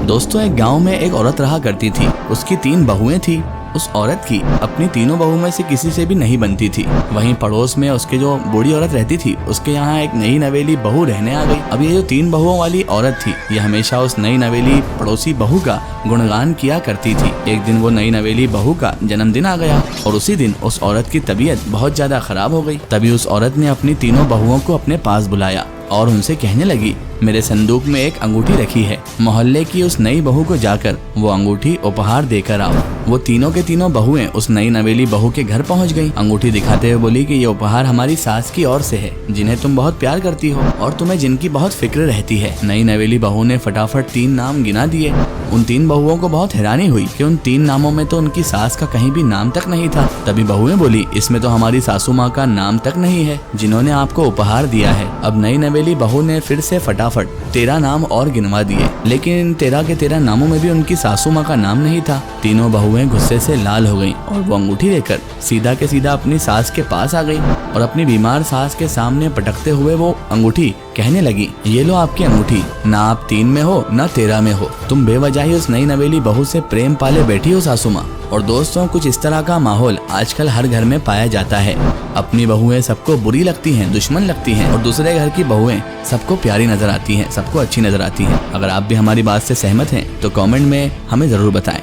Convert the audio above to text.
दोस्तों, एक गांव में एक औरत रहा करती थी। उसकी 3 बहुएं थी। उस औरत की अपनी तीनों बहुओं में से किसी से भी नहीं बनती थी। वहीं पड़ोस में उसके जो बूढ़ी औरत रहती थी, उसके यहाँ एक नई नवेली बहू रहने आ गई। अब ये जो 3 बहुओं वाली औरत थी, ये हमेशा उस नई नवेली पड़ोसी बहू का गुणगान किया करती थी। एक दिन वो नई नवेली बहू का जन्मदिन आ गया और उसी दिन उस औरत की तबीयत बहुत ज्यादा खराब हो गई। तभी उस औरत ने अपनी तीनों बहुओं को अपने पास बुलाया और उनसे कहने लगी, मेरे संदूक में एक अंगूठी रखी है, मोहल्ले की उस नई बहू को जाकर वो अंगूठी उपहार देकर आओ। वो तीनों के तीनों बहुएं उस नई नवेली बहू के घर पहुंच गईं। अंगूठी दिखाते हुए बोली कि ये उपहार हमारी सास की ओर से है, जिन्हें तुम बहुत प्यार करती हो और तुम्हें जिनकी बहुत फिक्र रहती है। नई नवेली बहू ने फटाफट 3 नाम गिना दिए। उन 3 बहुओं को बहुत हैरानी हुई कि उन 3 नामों में तो उनकी सास का कहीं भी नाम तक नहीं था। तभी बहुएं बोली, इसमें तो हमारी सासू माँ का नाम तक नहीं है, जिन्होंने आपको उपहार दिया है। अब नई नवेली बहू ने फिर से फटाफट 13 नाम और गिनवा दिए, लेकिन 13 के 13 नामों में भी उनकी सासू माँ का नाम नहीं था। तीनों बहुएं गुस्से से लाल हो गईं और वो अंगूठी लेकर सीधा के सीधा अपनी सास के पास आ गई और अपनी बीमार सास के सामने पटकते हुए वो अंगूठी कहने लगी, ये लो आपकी अंगूठी, ना आप 3 में हो ना 13 में हो, तुम बेवजह ही उस नई नवेली बहू से प्रेम पाले बैठी हो सासू माँ। और दोस्तों, कुछ इस तरह का माहौल आजकल हर घर में पाया जाता है। अपनी बहुएं सबको बुरी लगती हैं, दुश्मन लगती हैं, और दूसरे घर की बहुएं सबको प्यारी नजर आती हैं, सबको अच्छी नजर आती हैं। अगर आप भी हमारी बात से सहमत हैं तो कमेंट में हमें जरूर बताएं।